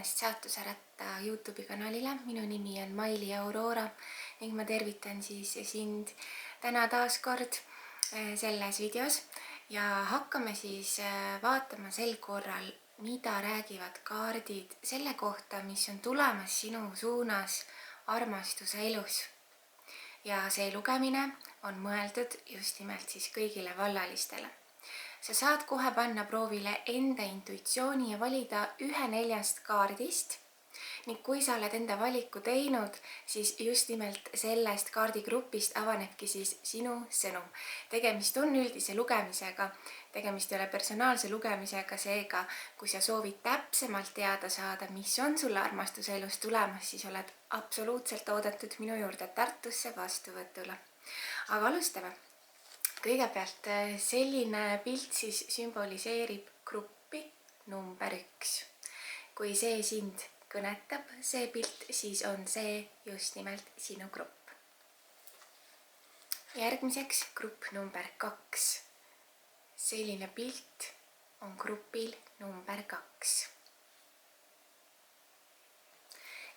tulemast Saatusäratta YouTube'i kanalile. Minu nimi on Maili Aurora ning ma tervitan siis sind täna taas kord selles videos ja hakkame siis vaatama sel korral, mida räägivad kaardid selle kohta, mis on tulemas sinu suunas armastuse elus. Ja see lugemine on mõeldud just nimelt siis kõigile vallalistele. Sa saad kohe panna proovile enda intuitsiooni ja valida ühe 4 kaardist. Ning kui sa oled enda valiku teinud, siis just nimelt sellest kaardigrupist avanebki siis sinu sõnum. Tegemist on üldise lugemisega, tegemist ei ole personaalse lugemisega, seega kui sa soovid täpsemalt teada saada, mis on sulle armastuse elus tulemas, siis oled absoluutselt oodatud minu juurde Tartusse vastuvõtule. Aga alustame. Kõigepealt selline pilt siis sümboliseerib gruppi number 1. Kui see sind kõnetab, see pilt, siis on see just nimelt sinu grupp. Järgmiseks grupp number 2. Selline pilt on grupil number 2.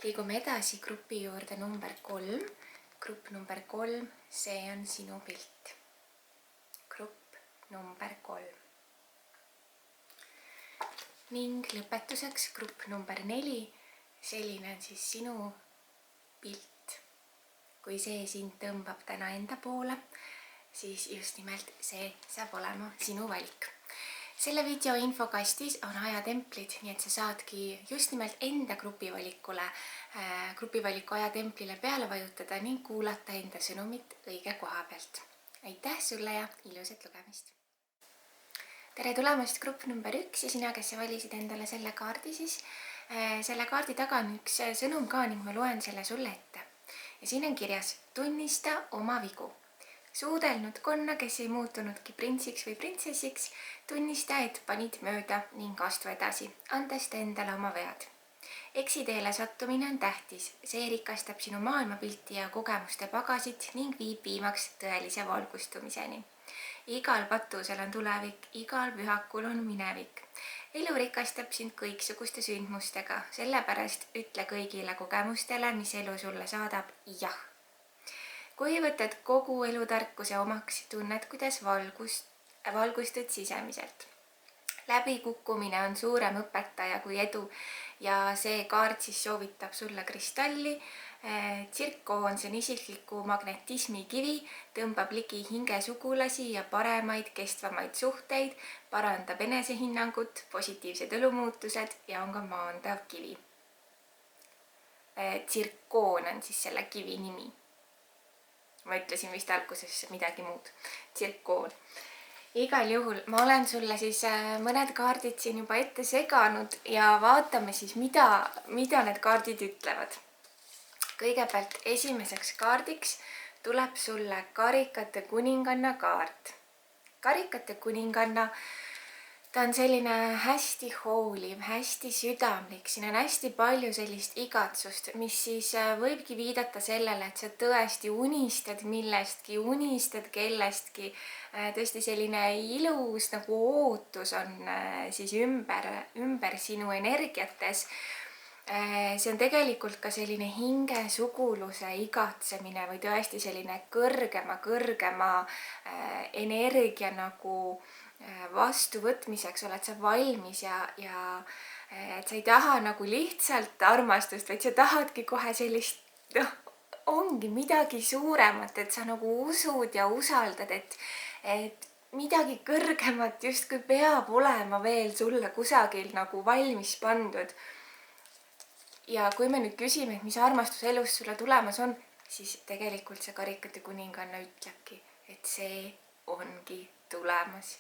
Liigume edasi grupi juurde number 3. Grupp number 3, see on sinu pilt. Grupp number 3. Ning lõpetuseks grupp number 4, selline on siis sinu pilt. Kui see sind tõmbab täna enda poole, siis just nimelt see saab olema sinu valik. Selle video infokastis on ajatemplid, nii et sa saadki just nimelt enda grupivaliku ajatemplile peale vajutada ning kuulata enda sõnumit õige koha pealt. Aitäh sulle ja ilusat lugemist! Tere tulemast grupp number 1 ja sina, kes sa valisid endale selle kaardi siis. Selle kaardi taga on üks sõnum ka ning ma loen selle sulle ette. Ja siin on kirjas: tunnista oma vigu. Suudelnud konna, kes ei muutunudki printsiks või printsessiks, tunnista, et panid mööda ning astu edasi, andes endale oma vead. Eksiteele sattumine on tähtis, see rikastab sinu maailmapilti ja kogemuste pagasit ning viib viimaks tõelise valgustumiseni. Igal patusel on tulevik, igal pühakul on minevik. Elu rikastab sind kõiksuguste sündmustega, sellepärast ütle kõigile kogemustele, mis elu sulle saadab, jah. Kui võtad kogu elutarkuse omaks, tunned, kuidas valgustud sisemiselt. Läbikukkumine on suurem õpetaja kui edu ja see kaart siis soovitab sulle kristalli. Tsirkoon, see on isikliku magnetismi kivi, tõmbab ligi hingesugulasi ja paremaid, kestvamaid suhteid, parandab enesehinnangut, positiivsed elumuutused ja on ka maandav kivi. Tsirkoon on siis selle kivi nimi. Ma ütlesin vist alguses midagi muud. Tsirkoon. Igal juhul ma olen sulle siis mõned kaardid siin juba ette seganud ja vaatame siis, mida need kaardid ütlevad. Kõigepealt esimeseks kaardiks tuleb sulle karikate kuninganna kaart. Karikate kuninganna, ta on selline hästi hooliv, hästi südamlik, siin on hästi palju sellist igatsust, mis siis võibki viidata sellele, et sa tõesti unistad millestki, unistad kellestki. Tõesti selline ilus nagu ootus on siis ümber sinu energiates. See on tegelikult ka selline hingesuguluse igatsemine või tõesti selline kõrgema energia nagu vastuvõtmiseks oled sa valmis ja et sa ei taha nagu lihtsalt armastust, vaid sa tahadki kohe sellist, ongi midagi suuremat, et sa nagu usud ja usaldad, et midagi kõrgemat justkui peab olema veel sulle kusagil nagu valmis pandud. Ja kui me nüüd küsime, et mis armastuse elus sulle tulemas on, siis tegelikult see karikate kuninganna ütlebki, et see ongi tulemas.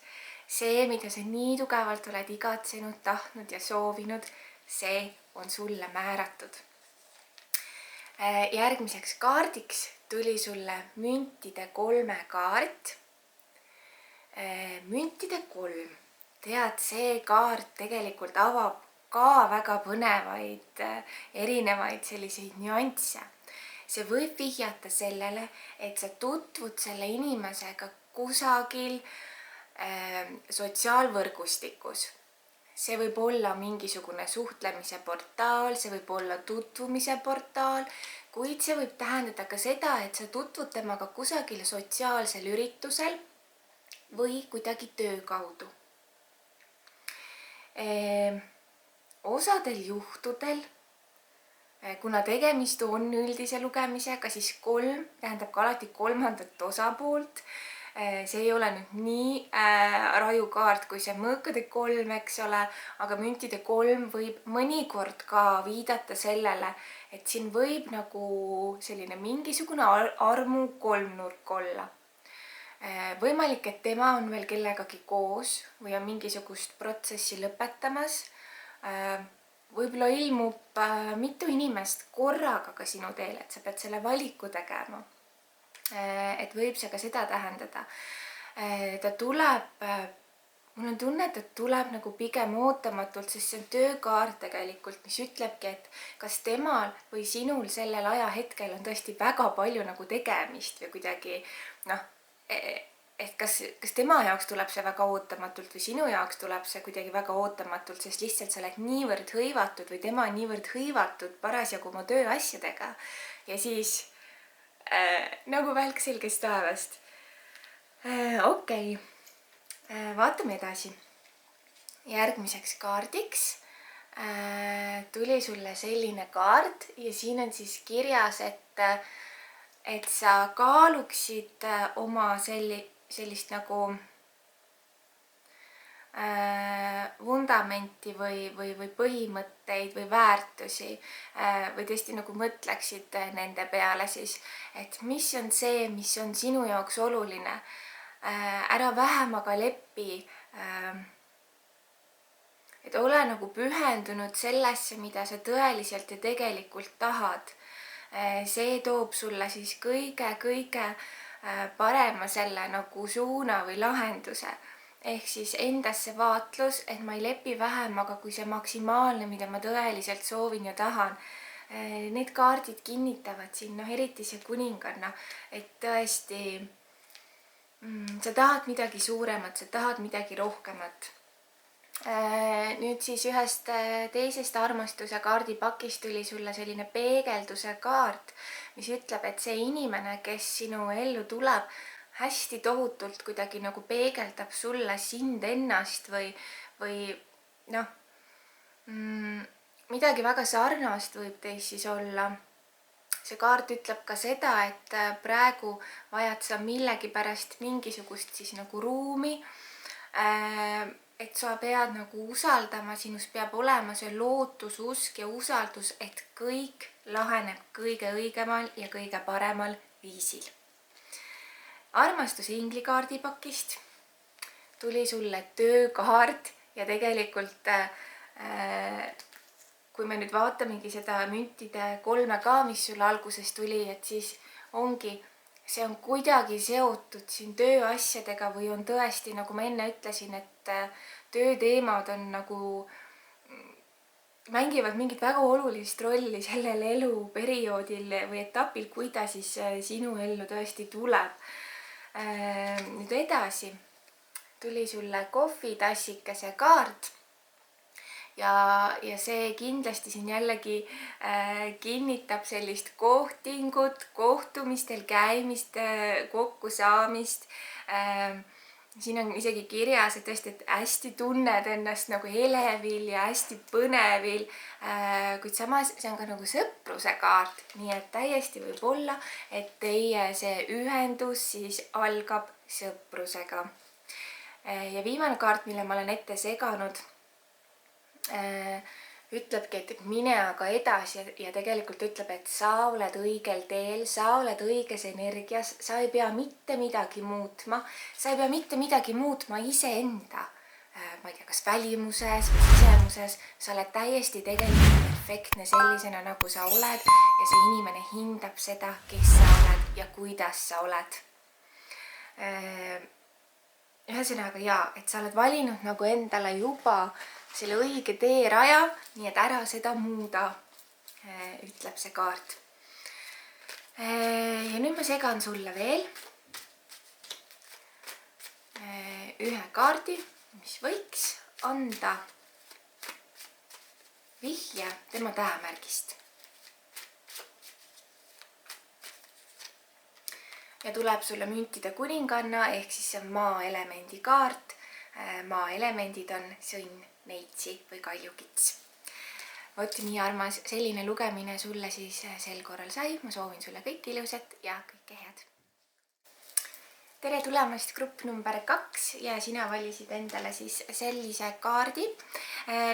See, mida sa nii tugevalt oled igatsenud, tahtnud ja soovinud, see on sulle määratud. Järgmiseks kaardiks tuli sulle müntide 3 kaart. Müntide 3. Tead, see kaart tegelikult avab ka väga põnevaid erinevaid selliseid nüansse. See võib vihjata sellele, et sa tutvud selle inimesega kusagil sotsiaalvõrgustikus. see võib olla mingisugune suhtlemise portaal, see võib olla tutvumise portaal, kuid see võib tähendada ka seda, et sa tutvud temaga kusagil sotsiaalsel üritusel või kuidagi töö kaudu. Osadel juhtudel, kuna tegemist on üldise lugemisega, siis 3 tähendab ka alati kolmandat osapoolt. See ei ole nüüd nii raju kaart kui see mõõkade 3, eks ole, aga müntide 3 võib mõnikord ka viidata sellele, et siin võib nagu selline mingisugune armu kolmnurk olla. Võimalik, et tema on veel kellegagi koos või on mingisugust protsessi lõpetamas. Võib-olla ilmub mitu inimest korraga ka sinu teele, et sa pead selle valiku tegema. Et võib see ka seda tähendada. Ta tuleb, mul on tunne, et ta tuleb nagu pigem ootamatult, sest see on töökaart tegelikult, mis ütlebki, et kas temal või sinul sellel ajahetkel on tõesti väga palju nagu tegemist või kuidagi et kas tema jaoks tuleb see väga ootamatult või sinu jaoks tuleb see kuidagi väga ootamatult, sest lihtsalt sa oled niivõrd hõivatud või tema on niivõrd hõivatud parasjagu oma tööasjadega ja siis nagu välk selgest taevast. Okei. Vaatame edasi. Järgmiseks kaardiks tuli sulle selline kaart ja siin on siis kirjas, et sa kaaluksid oma sellist nagu vundamenti või põhimõtteid või väärtusi või tõesti nagu mõtleksid nende peale siis, et mis on see, mis on sinu jaoks oluline. Ära vähemaga lepi, et ole nagu pühendunud sellesse, mida sa tõeliselt ja tegelikult tahad. See toob sulle siis kõige parema selle nagu suuna või lahenduse. Ehk siis endasse vaatlus, et ma ei lepi vähemaga kui see maksimaalne, mida ma tõeliselt soovin ja tahan. Need kaardid kinnitavad siin, eriti see kuninganna, et tõesti sa tahad midagi suuremat, sa tahad midagi rohkemat. Nüüd siis ühest teisest armastuse kaardipakist tuli sulle selline peegelduse kaart, mis ütleb, et see inimene, kes sinu ellu tuleb, hästi tohutult kuidagi nagu peegeldab sulle sind ennast või midagi väga sarnast võib teis siis olla. See kaart ütleb ka seda, et praegu vajad sa millegipärast mingisugust siis nagu ruumi, et sa pead nagu usaldama, sinus peab olema see lootus, usk ja usaldus, et kõik laheneb kõige õigemal ja kõige paremal viisil. Armastuse inglikaardi pakist tuli sulle töökaart ja tegelikult kui me nüüd vaatamegi seda müntide 3 ka, mis sulle alguses tuli, et siis ongi, see on kuidagi seotud siin tööasjadega või on tõesti, nagu ma enne ütlesin, et tööteemad on nagu, mängivad mingit väga olulist rolli sellel eluperioodil või etapil, kui ta siis sinu ellu tõesti tuleb. Nüüd edasi tuli sulle kohvitassikese kaart ja see kindlasti siin jällegi kinnitab sellist kohtingut, kohtumistel käimist, kokkusaamist. Siin on isegi kirjas, et tõesti, et hästi tunned ennast nagu elevil ja hästi põnevil, kuid samas see on ka nagu sõpruse kaart, nii et täiesti võib olla, et teie see ühendus siis algab sõprusega. Ja viimane kaart, mille ma olen ette seganud, ütlebki, et mine aga edasi ja tegelikult ütleb, et sa oled õigel teel, sa oled õiges energias, sa ei pea mitte midagi muutma, sa ei pea mitte midagi muutma iseenda, ma ei tea, kas välimuses või sisemuses, sa oled täiesti tegelikult perfektne sellisena, nagu sa oled ja see inimene hindab seda, kes sa oled ja kuidas sa oled. Ühesõnaga et sa oled valinud nagu endale juba selle õige teeraja, nii et ära seda muuda, ütleb see kaart. Ja nüüd ma segan sulle veel ühe kaardi, mis võiks anda vihje tema tähemärgist. ja tuleb sulle müntide kuninganna ehk siis see on maa-elemendi kaart. Maa-elemendid on sõnn, neitsi või kaljukits. Vot nii armas, selline lugemine sulle siis sel korral sai. Ma soovin sulle kõike ilusat ja kõike head. Tere tulemast grupp number 2 ja sina valisid endale siis sellise kaardi.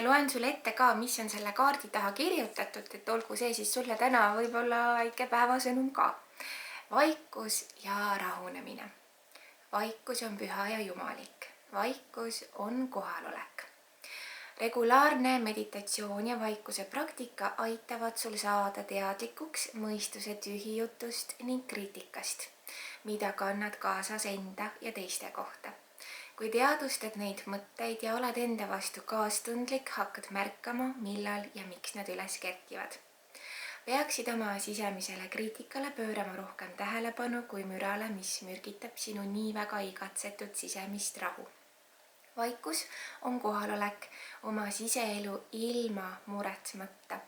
Loen sulle ette ka, mis on selle kaardi taha kirjutatud, et olgu see siis sulle täna võib-olla väike päevasõnum ka. Vaikus ja rahunemine. Vaikus on püha ja jumalik. Vaikus on kohalolek. Regulaarne meditatsioon ja vaikuse praktika aitavad sul saada teadlikuks mõistuse tühijutust ning kriitikast, mida kannad kaasas enda ja teiste kohta. Kui teadvustad neid mõtteid ja oled enda vastu kaastundlik, hakkad märkama, millal ja miks nad üles kerkivad. Peaksid oma sisemisele kriitikale pöörama rohkem tähelepanu kui mürale, mis mürgitab sinu nii väga igatsetud sisemist rahu. Vaikus on kohalolek oma siseelu ilma muretsmata.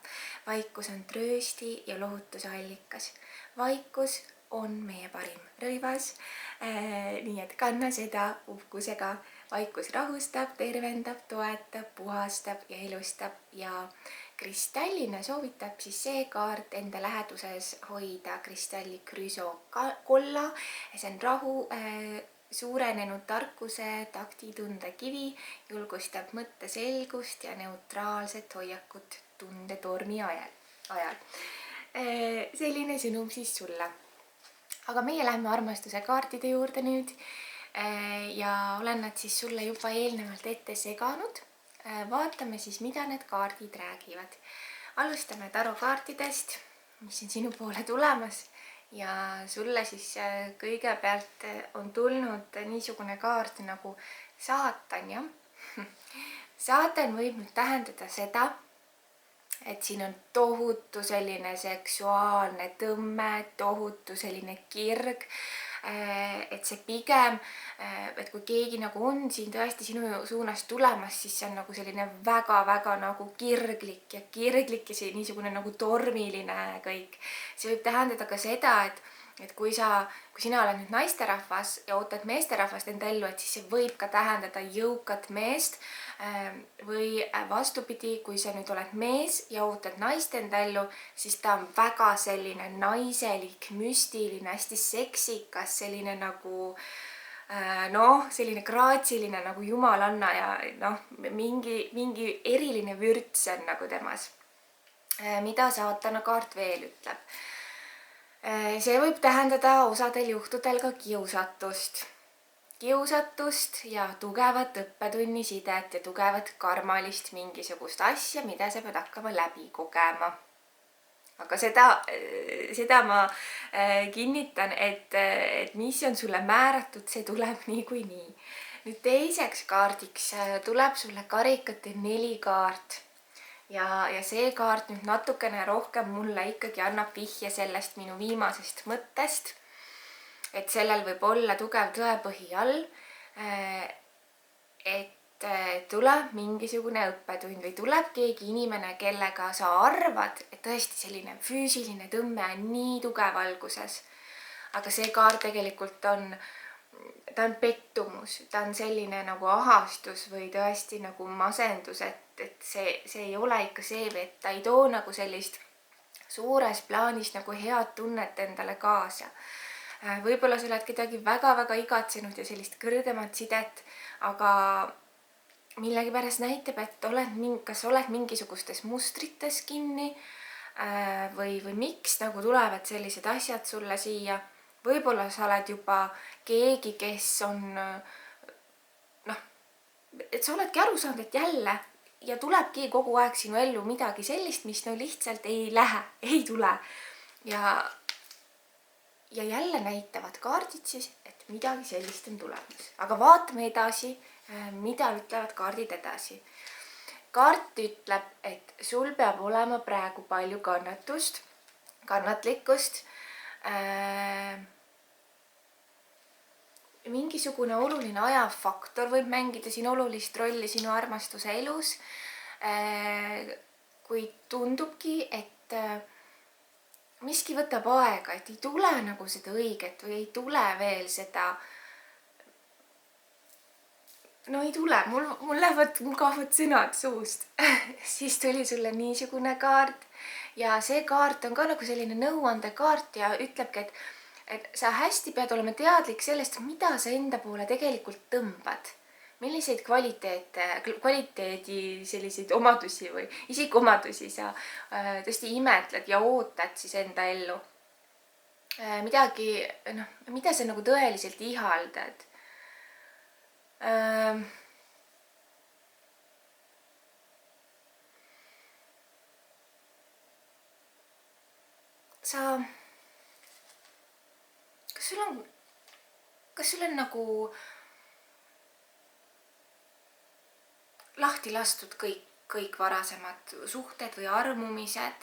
Vaikus on tröösti ja lohutuse allikas. Vaikus on meie parim rõivas, nii et kanna seda uhkusega. Vaikus rahustab, tervendab, toetab, puhastab ja elustab ja kristallina soovitab siis see kaart enda läheduses hoida kristalli krüsokolla. See on rahu, suurenenud tarkuse, taktitunde kivi, julgustab mõtteselgust ja neutraalset hoiakut tundetormi ajal. Selline sõnum siis sulle. Aga meie läheme armastuse kaartide juurde nüüd ja olen nad siis sulle juba eelnevalt ette seganud. Vaatame siis, mida need kaardid räägivad. Alustame tarokaartidest, mis on sinu poole tulemas. Ja sulle siis kõigepealt on tulnud niisugune kaart nagu saatan, jah. Saatan võib nüüd tähendada seda, et siin on tohutu selline seksuaalne tõmme, tohutu selline kirg, et see pigem, et kui keegi nagu on siin tõesti sinu suunas tulemas, siis see on nagu selline väga-väga nagu kirglik ja see niisugune nagu tormiline kõik. See võib tähendada ka seda, et kui sina oled nüüd naisterahvas ja ootad meesterahvast enda ellu, et siis see võib ka tähendada jõukat meest või vastupidi, kui sa nüüd oled mees ja ootad naist enda ellu, siis ta on väga selline naiselik, müstiline, hästi seksikas, selline nagu selline graatsiline nagu jumalanna ja mingi eriline vürts on nagu temas. Mida saatana kaart veel ütleb? See võib tähendada osadel juhtudel ka kiusatust ja tugevat õppetunnisidet ja tugevat karmalist mingisugust asja, mida sa pead hakkama läbi kogema. Aga seda ma kinnitan, et mis on sulle määratud, see tuleb niikuinii. Nüüd teiseks kaardiks tuleb sulle karikate 4 kaart. Ja see kaart nüüd natukene rohkem mulle ikkagi annab vihje sellest minu viimasest mõttest, et sellel võib olla tugev tõepõhi all, et tuleb mingisugune õppetund või tuleb keegi inimene, kellega sa arvad, et tõesti selline füüsiline tõmme on nii tugev alguses. Aga see kaart tegelikult ta on pettumus, ta on selline nagu ahastus või tõesti nagu masendus, et see ei ole ikka see, et ta ei too nagu sellist suures plaanis nagu head tunnet endale kaasa. Võib-olla sa oled kedagi väga-väga igatsenud ja sellist kõrgemat sidet, aga millegipärast näitab, et kas oled mingisugustes mustrites kinni või miks nagu tulevad sellised asjad sulle siia. Võib-olla sa oled juba keegi, kes on, et sa oledki aru saanud, et jälle ja tulebki kogu aeg sinu ellu midagi sellist, mis lihtsalt ei lähe, ei tule. Ja jälle näitavad kaardid siis, et midagi sellist on tulemas. Aga vaatame edasi, mida ütlevad kaardid edasi. Kaart ütleb, et sul peab olema praegu palju kannatlikkust, mingisugune oluline ajafaktor võib mängida siin olulist rolli sinu armastuse elus. kui tundubki, et miski võtab aega, et ei tule nagu seda õiget või ei tule veel seda. No ei tule, mul lähevad mugavad sõnad suust siis tuli sulle niisugune kaart ja see kaart on ka nagu selline nõuandekaart ja ütlebki, et sa hästi pead olema teadlik sellest, mida sa enda poole tegelikult tõmbad. Milliseid kvaliteedi selliseid omadusi või isikuomadusi sa tõesti imetled ja ootad siis enda ellu. Midagi, mida sa nagu tõeliselt ihaldad. Kas sul on nagu lahti lastud kõik varasemad suhted või armumised?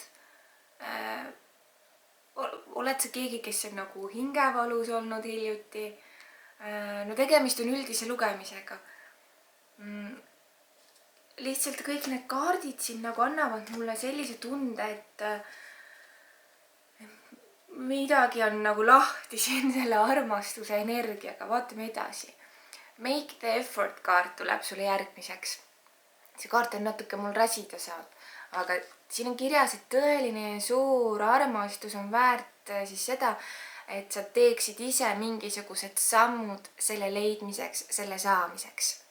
Oled sa keegi, kes on nagu hingevalus olnud hiljuti? No tegemist on üldise lugemisega. Lihtsalt kõik need kaardid siin nagu annavad mulle sellise tunde, et midagi on nagu lahti siin selle armastuse energiaga. Vaatame edasi. Make the effort kaart tuleb sulle järgmiseks. See kaart on natuke mul räsida saab, aga siin on kirjas, et tõeline suur armastus on väärt siis seda, et sa teeksid ise mingisugused sammud selle leidmiseks, selle saamiseks.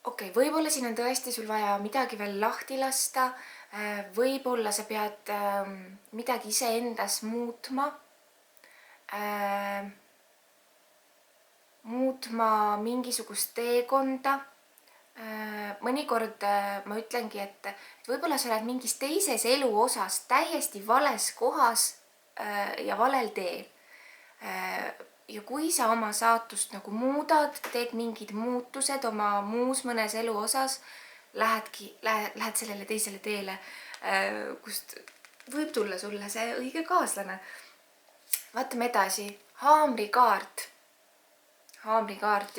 Okei, võib-olla siin on tõesti sul vaja midagi veel lahti lasta, võib-olla sa pead midagi iseendas muutma mingisugust teekonda. Mõnikord ma ütlengi, et võib-olla sa oled mingis teises elu osas täiesti vales kohas ja valel teel. Ja kui sa oma saatust nagu muudad, teed mingid muutused oma muus mõnes elu osas, lähed sellele teisele teele, kust võib tulla sulle see õige kaaslane. Vaatame edasi. Haamrikaart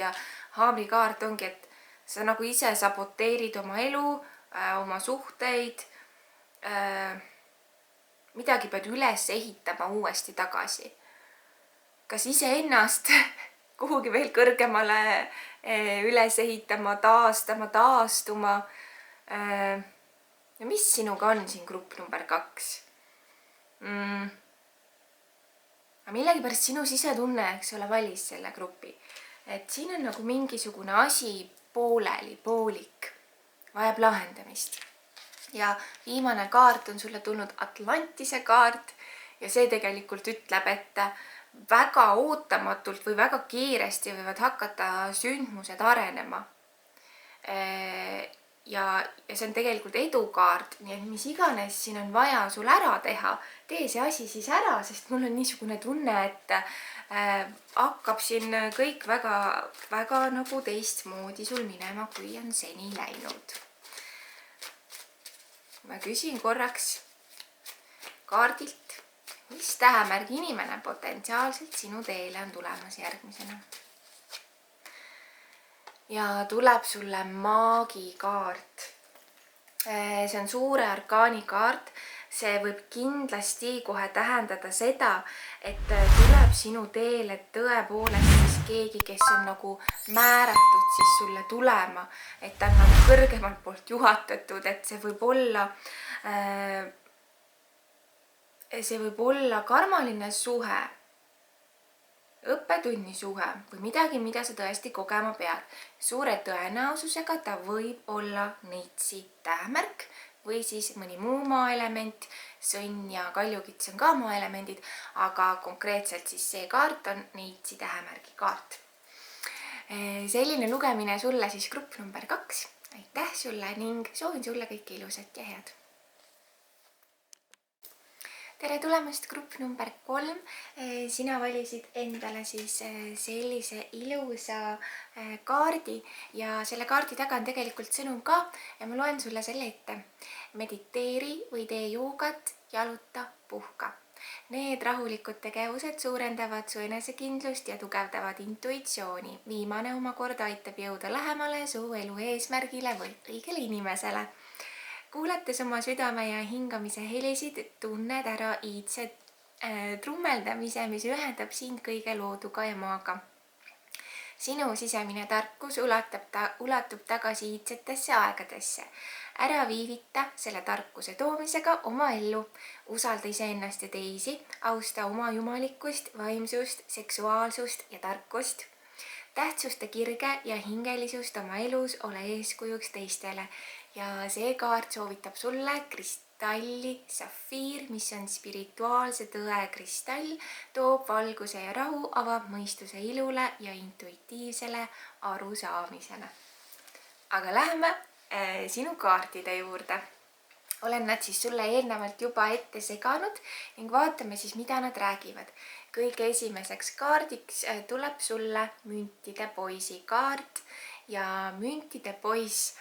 ja haamrikaart ongi, et sa nagu ise saboteerid oma elu, oma suhteid, midagi pead üles ehitama uuesti tagasi. Kas iseennast kuhugi veel kõrgemale üles ehitama, taastuma. Ja mis sinuga on siin grupp number 2? Millegipärast sinu sisetunne, eks ole, valis selle grupi. Et siin on nagu mingisugune asi poolik, vajab lahendamist. Ja viimane kaart on sulle tulnud Atlantise kaart ja see tegelikult ütleb, et väga ootamatult või väga kiiresti võivad hakata sündmused arenema. Ja see on tegelikult edukaart, nii et mis iganes siin on vaja sul ära teha, tee see asi siis ära, sest mul on niisugune tunne, et hakkab siin kõik väga nagu teistmoodi sul minema, kui on seni läinud. Ma küsin korraks kaardilt, mis tähemärgi inimene potentsiaalselt sinu teele on tulemas järgmisena. Ja tuleb sulle maagikaart. See on suure arkaani kaart. See võib kindlasti kohe tähendada seda, et tuleb sinu teele tõepoolest siis keegi, kes on nagu määratud siis sulle tulema, et ta on nagu kõrgemalt poolt juhatatud, et see võib olla karmaline suhe, õppetunni suhe või midagi, mida sa tõesti kogema pead. Suure tõenäosusega ta võib olla neitsi tähemärk või siis mõni muu maaelement, sõnn ja kaljukits on ka maaelemendid, aga konkreetselt siis see kaart on neitsi tähemärgi kaart. Selline lugemine sulle siis grupp number 2. Aitäh sulle ning soovin sulle kõike ilusat ja head. Tere tulemast grupp number 3. Sina valisid endale siis sellise ilusa kaardi ja selle kaardi taga on tegelikult sõnum ka ja ma loen sulle selle ette. Mediteeri või tee joogat, jaluta, puhka. Need rahulikud tegevused suurendavad su enesekindlust ja tugevdavad intuitsiooni. Viimane omakorda aitab jõuda lähemale su elu eesmärgile või õigele inimesele. kuulates oma südame ja hingamise helisid, tunned ära iidse trummeldamise, mis ühendab sind kõige looduga ja maaga. Sinu sisemine tarkus ulatub tagasi iidsetesse aegadesse. Ära viivita selle tarkuse toomisega oma ellu. Usalda iseennast ja teisi, austa oma jumalikkust, vaimsust, seksuaalsust ja tarkust. Tähtsusta kirge ja hingelisust oma elus, ole eeskujuks teistele. Ja see kaart soovitab sulle kristalli safiir, mis on spirituaalse tõe kristall, toob valguse ja rahu, avab mõistuse ilule ja intuitiivsele arusaamisele. Aga läheme sinu kaartide juurde. Olen nad siis sulle eelnevalt juba ette seganud ning vaatame siis, mida nad räägivad. Kõige esimeseks kaardiks tuleb sulle müntide poisi kaart ja müntide poiss,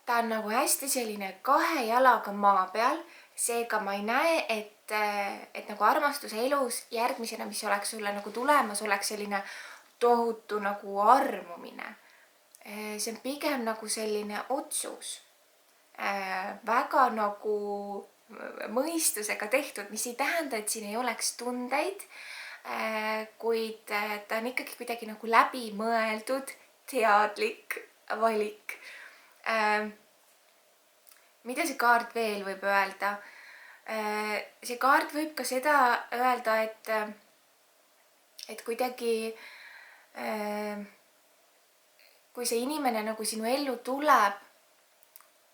ta on nagu hästi selline kahe jalaga maa peal, seega ma ei näe, et nagu armastuse elus järgmisena, mis oleks sulle nagu tulemas, oleks selline tohutu nagu armumine. See on pigem nagu selline otsus, väga nagu mõistusega tehtud, mis ei tähenda, et siin ei oleks tundeid, kuid ta on ikkagi kuidagi nagu läbimõeldud, teadlik valik. Mida see kaart veel võib öelda? See kaart võib ka seda öelda, et kuidagi kui see inimene nagu sinu ellu tuleb,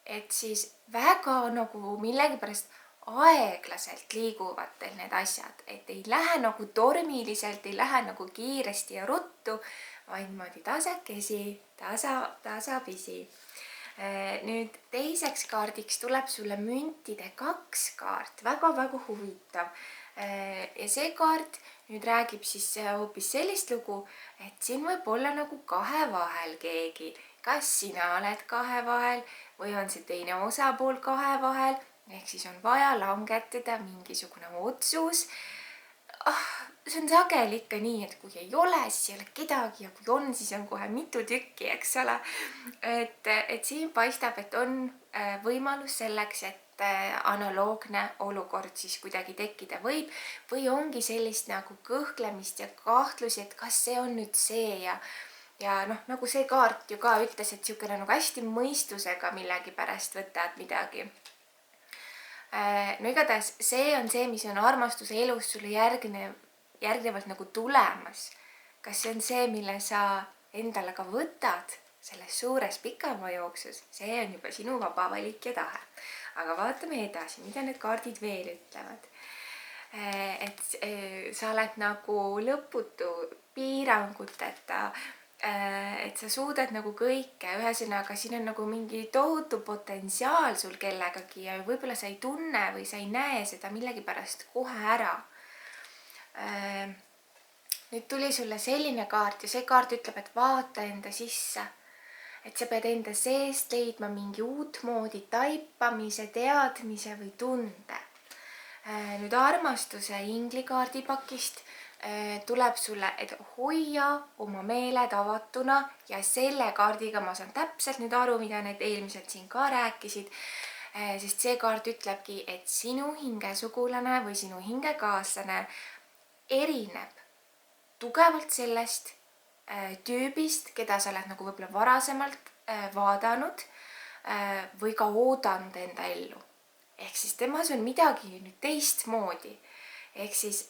et siis väga nagu millegipärast aeglaselt liiguvad teil need asjad, et ei lähe nagu tormiliselt, ei lähe nagu kiiresti ja ruttu, vaid niimoodi tasakesi, tasapisi. Nüüd teiseks kaardiks tuleb sulle müntide 2 kaart, väga-väga huvitav. Ja see kaart nüüd räägib siis hoopis sellist lugu, et siin võib olla nagu kahe vahel keegi. Kas sina oled kahe vahel või on see teine osapool kahe vahel, ehk siis on vaja langetada mingisugune otsus. See on sageli ikka nii, et kui ei ole, siis ei ole kedagi ja kui on, siis on kohe mitu tükki, eks ole. Et siin paistab, et on võimalus selleks, et analoogne olukord siis kuidagi tekkida võib või ongi sellist nagu kõhklemist ja kahtlusi, et kas see on nüüd see ja noh, nagu see kaart ju ka ütles, et niisugune nagu hästi mõistusega millegipärast võtad midagi. No igatahes see on see, mis on armastuse elus sulle järgnevalt nagu tulemas. Kas see on see, mille sa endale ka võtad selles suures pikamaa jooksus? See on juba sinu vaba valik ja tahe. Aga vaatame edasi, mida need kaardid veel ütlevad. Et sa oled nagu lõputu piiranguteta, et sa suudad nagu kõike, ühesõnaga siin on nagu mingi tohutu potentsiaal sul kellegagi ja võib-olla sa ei tunne või sa ei näe seda millegipärast kohe ära. Nüüd tuli sulle selline kaart ja see kaart ütleb, et vaata enda sisse. Et sa pead enda seest leidma mingi uut moodi taipamise, teadmise või tunde. Nüüd armastuse inglikaardipakist tuleb sulle, et hoia oma meeled avatuna ja selle kaardiga ma saan täpselt nüüd aru, mida need eelmised siin ka rääkisid, sest see kaart ütlebki, et sinu hingesugulane või sinu hingekaaslane erineb tugevalt sellest tüübist, keda sa oled nagu võib-olla varasemalt vaadanud või ka oodanud enda ellu. Ehk siis temas on midagi nüüd teistmoodi. Ehk siis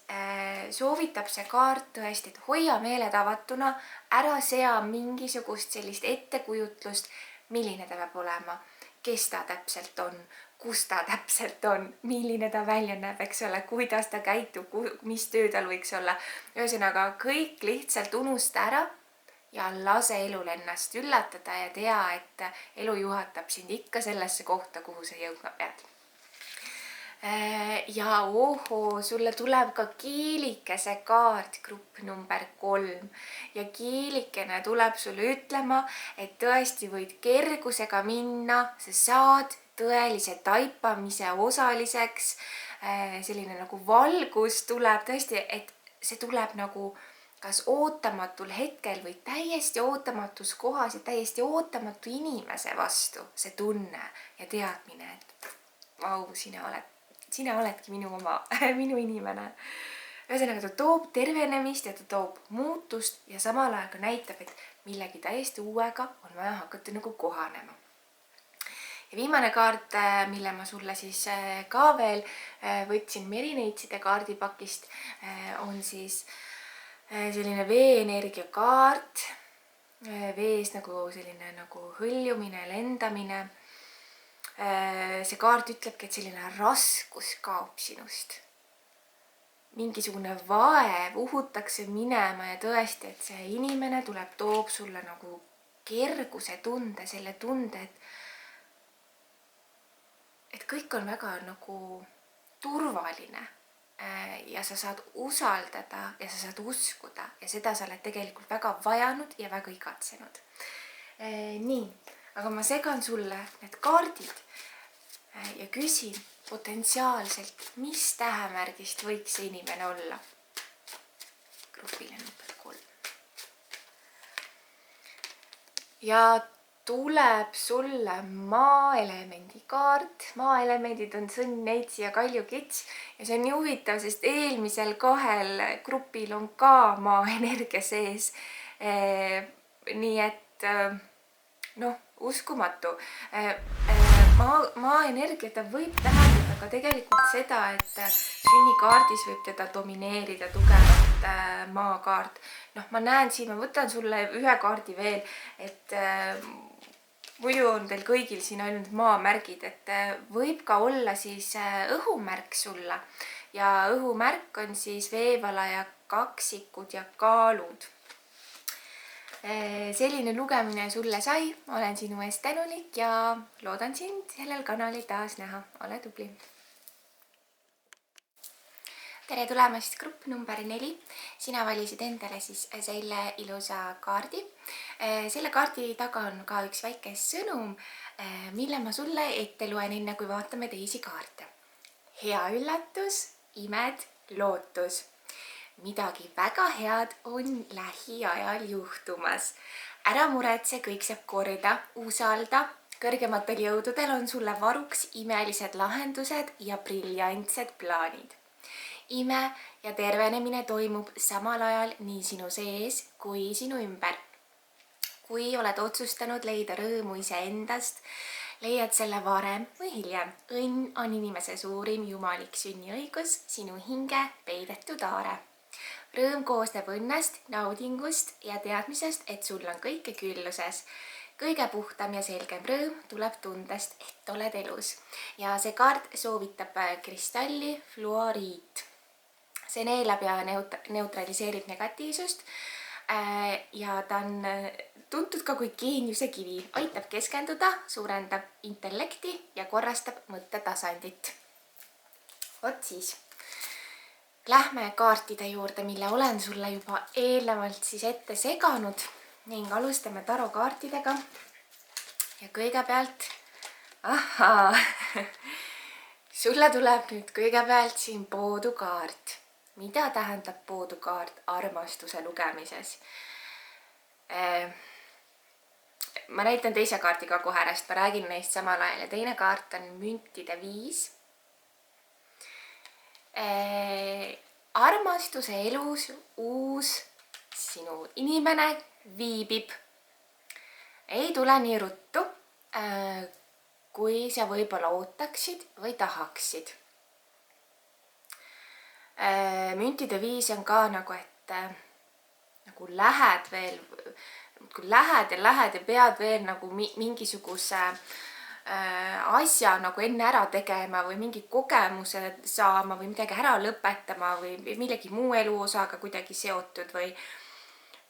soovitab see kaart tõesti, et hoia meeled avatuna, ära sea mingisugust sellist ettekujutlust, milline ta peab olema, kes ta täpselt on, kus ta täpselt on, milline ta välja näeb, eks ole, kuidas ta käitub, mis töö tal võiks olla. Ühesõnaga, kõik lihtsalt unusta ära ja lase elul ennast üllatada ja tea, et elu juhatab sind ikka sellesse kohta, kuhu sa jõudma pead. Ja sulle tuleb ka kiilikese kaart, grupp number 3 ja kiilikene tuleb sulle ütlema, et tõesti võid kergusega minna, sa saad tõelise taipamise osaliseks, selline nagu valgus tuleb tõesti, et see tuleb nagu kas ootamatul hetkel või täiesti ootamatus kohas ja täiesti ootamatu inimese vastu see tunne ja teadmine, et vau, sina oledki minu oma, minu inimene. Ühesõnaga, ta toob tervenemist ja ta toob muutust ja samal ajal ka näitab, et millegi täiesti uuega on vaja hakata nagu kohanema. Ja viimane kaart, mille ma sulle siis ka veel võtsin Merineitside kaardipakist, on siis selline veeenergia kaart, vees nagu selline nagu hõljumine, lendamine. See kaart ütlebki, et selline raskus kaob sinust. Mingisugune vaev uhutakse minema ja tõesti, et see inimene toob sulle nagu kerguse tunde, selle tunde, et kõik on väga nagu turvaline ja sa saad usaldada ja sa saad uskuda ja seda sa oled tegelikult väga vajanud ja väga igatsenud. Nii, aga ma segan sulle need kaardid ja küsin potentsiaalselt, mis tähemärgist võiks see inimene olla. Grupile number 3. Ja tuleb sulle maaelemendi kaart. Maaelemendid on sõnn, neitsi ja kaljukits. Ja see on nii huvitav, sest eelmisel 2 grupil on ka maaenergia sees. Nii et uskumatu. Maaenergia ta võib tähendada ka tegelikult seda, et sünnikaardis võib teda domineerida tugevalt maakaart. Ma näen siin, ma võtan sulle ühe kaardi veel, et muidu on teil kõigil siin ainult maamärgid, et võib ka olla siis õhumärk sulle. Ja õhumärk on siis veevala ja kaksikud ja kaalud. Selline lugemine sulle sai, olen sinu eest tänulik ja loodan sind sellel kanalil taas näha. Ole tubli! Tere tulemast grupp number 4. Sina valisid endale siis selle ilusa kaardi. Selle kaardi taga on ka üks väike sõnum, mille ma sulle ette loen enne, kui vaatame teisi kaarte. Hea üllatus, imed, lootus. Midagi väga head on lähiajal juhtumas. Ära muretse, kõik saab korda, usalda. Kõrgematel jõududel on sulle varuks imelised lahendused ja briljantsed plaanid. Ime ja tervenemine toimub samal ajal nii sinu sees kui sinu ümber. Kui oled otsustanud leida rõõmu iseendast, leiad selle varem või hiljem. Õnn on inimese suurim jumalik sünniõigus, sinu hinge peidetud aare. Rõõm koosneb õnnest, naudingust ja teadmisest, et sul on kõike külluses. Kõige puhtam ja selgem rõõm tuleb tundest, et oled elus. Ja see kaart soovitab kristalli fluoriit. See neelab ja neutraliseerib negatiivsust ja ta on tuntud ka kui geeniuse kivi. Aitab keskenduda, suurendab intellekti ja korrastab mõttetasandit. Vot siis. Lähme kaartide juurde, mille olen sulle juba eelnevalt siis ette seganud ning alustame tarokaartidega. Ja kõigepealt, sulle tuleb nüüd kõigepealt siin poodukaart. Mida tähendab poodukaart armastuse lugemises? Ma näitan teise kaardi ka kohe ärast, ma räägin neist samal ajal ja teine kaart on müntide 5. Armastuse elus uus sinu inimene viibib. Ei tule nii ruttu, kui sa võib-olla ootaksid või tahaksid. Müntide 5 on ka nagu, et nagu lähed veel, kui lähed ja pead veel nagu mingisuguse asja nagu enne ära tegema või mingi kogemuse saama või midagi ära lõpetama või millegi muu eluosaga kuidagi seotud või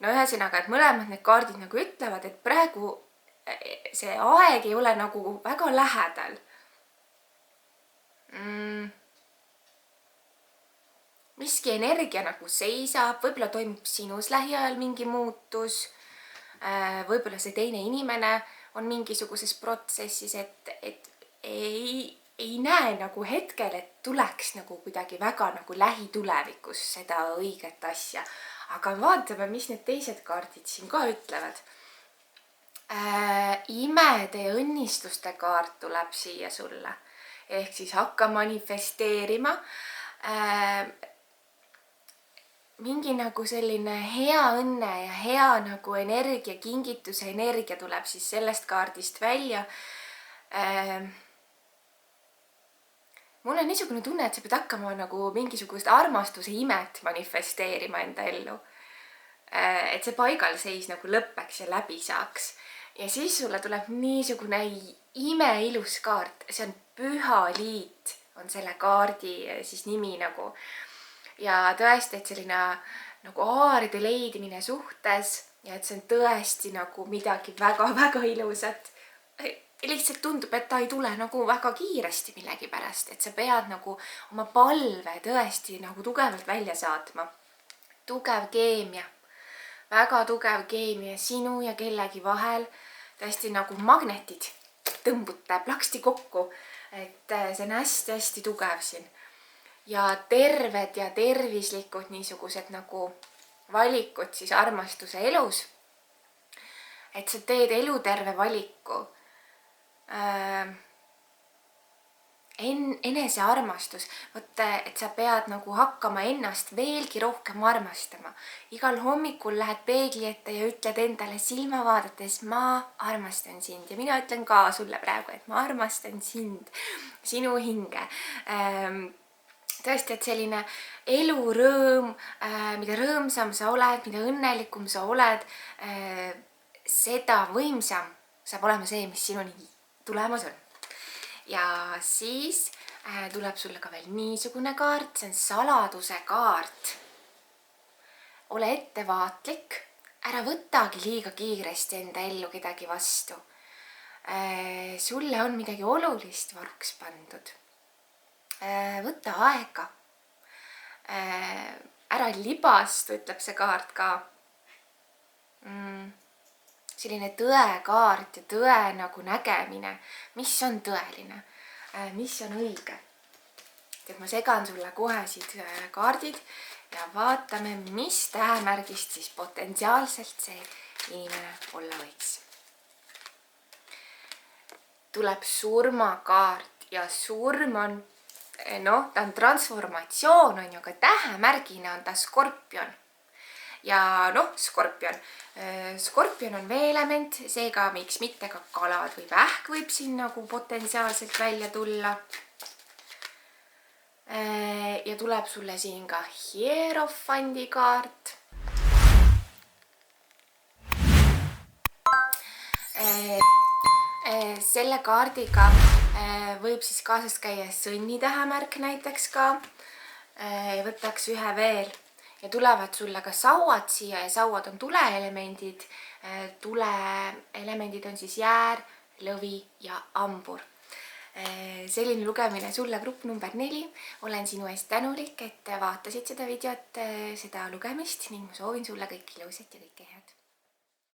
ühesõnaga, et mõlemad need kaardid nagu ütlevad, et praegu see aeg ei ole nagu väga lähedal. Miski energia nagu seisab, võib-olla toimub sinus lähiajal mingi muutus, võib-olla see teine inimene on mingisuguses protsessis, et ei ei näe nagu hetkel, et tuleks nagu kuidagi väga nagu lähitulevikus seda õiget asja. Aga vaatame, mis need teised kaardid siin ka ütlevad. Imede ja õnnistuste kaart tuleb siia sulle. Ehk siis hakka manifesteerima. Mingi nagu selline hea õnne ja hea nagu energia, kingituse energia tuleb siis sellest kaardist välja. Mul on niisugune tunne, et sa pead hakkama nagu mingisugust armastuse imet manifesteerima enda ellu. Et see paigalseis nagu lõppeks ja läbi saaks. Ja siis sulle tuleb niisugune imeilus kaart. See on Püha Liit, on selle kaardi siis nimi nagu. Ja tõesti, et selline nagu aaride leidmine suhtes ja et see on tõesti nagu midagi väga-väga ilusat. Lihtsalt tundub, et ta ei tule nagu väga kiiresti millegi pärast, et sa pead nagu oma palve tõesti nagu tugevalt välja saatma. Tugev keemia, väga tugev keemia sinu ja kellegi vahel, tõesti nagu magnetid tõmbute plaksti kokku, et see on hästi-hästi tugev siin. Ja terved ja tervislikud niisugused nagu valikud siis armastuse elus. Et sa teed eluterve valiku. Enesearmastus. Võtta, et sa pead nagu hakkama ennast veelgi rohkem armastama. Igal hommikul lähed peegli ette ja ütled endale silma vaadates, ma armastan sind. Ja mina ütlen ka sulle praegu, et ma armastan sind, sinu hinge. Tõesti, et selline elurõõm, mida rõõmsam sa oled, mida õnnelikum sa oled, seda võimsam saab olema see, mis sinuni tulemas on. Ja siis tuleb sulle ka veel niisugune kaart, see on saladuse kaart. Ole ettevaatlik, ära võtagi liiga kiiresti enda ellu kedagi vastu. Sulle on midagi olulist varuks pandud. Võta aega. Ära libastu, ütleb see kaart ka. Selline tõe kaart ja tõe nagu nägemine. Mis on tõeline? Mis on õige? Et ma segan sulle kohe siit kaardid ja vaatame, mis tähemärgist siis potentsiaalselt see inimene olla võiks. Tuleb surmakaart ja surm on ta on transformatsioon, on ju, aga tähemärgina on ta skorpion. Ja skorpion. Skorpion on veeelement, seega miks mitte ka kalad või vähk võib siin nagu potentsiaalselt välja tulla. Ja tuleb sulle siin ka hierofandi kaart. Selle kaardiga võib siis kaasas käia sõnnitähemärk näiteks ka. Võtaks ühe veel ja tulevad sulle ka sauad siia ja sauad on tuleelemendid. Tuleelemendid on siis jäär, lõvi ja ambur. Selline lugemine sulle grupp number 4. Olen sinu eest tänulik, et vaatasid seda videot, seda lugemist ning ma soovin sulle kõike ilusat ja kõike head.